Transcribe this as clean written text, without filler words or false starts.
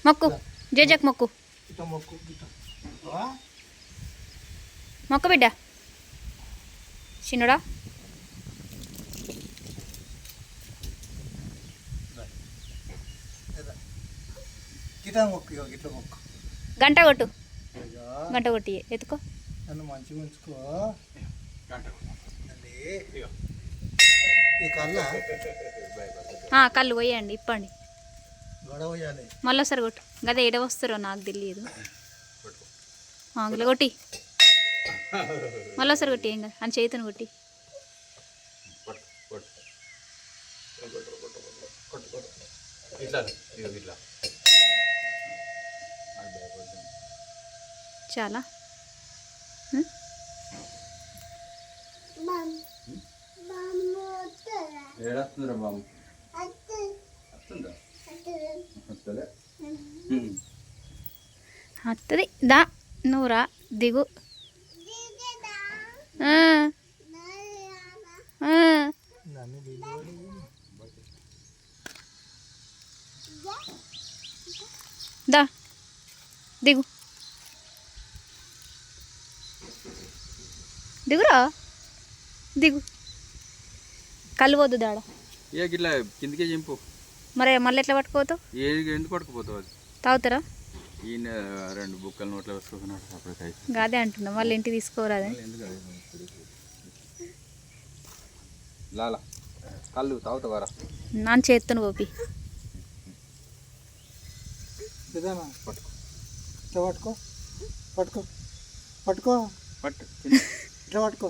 మొక్కు జేజక్ మొక్కు మొక్కు బిడ్డ చిన్నడా గంట కొట్టు గంట కొట్టి ఎత్తుకో నన్ను మంచిగా ఉంచుకో కళ్ళు పోయండి ఇప్పండి మళ్ళీ ఒకసారి కొట్టు గదే ఎడ వస్తారో నాకు తెలియదు అందులో కొట్టి మళ్ళీ ఒకసారి కొట్టి ఏం కదా అని చేతిని కొట్టి చాలా అత్తది దా నువ్వురా దిగు దా దిగు దిగురా దిగు కళ్ళు వద్దు దాడ ఇట్లా కిందకే చింపు మరి మళ్ళీ ఎట్లా పట్టుకోతావు ఎందుకు పట్టుకుపోతావు అది తాగుతారా ఈయన 2 బుక్కలు నోట్లో వేసుకున్నాడు అప్పటికై గాదే అంటున్నా మళ్ళీ ఇంటికి తీసుకోరాదే లాలా కళ్ళు తాగుతావారా నాన్న చేత్తను గోపి పట్టుకో పట్టుకో పట్టుకో పట్టు ఇట్లా పట్టుకో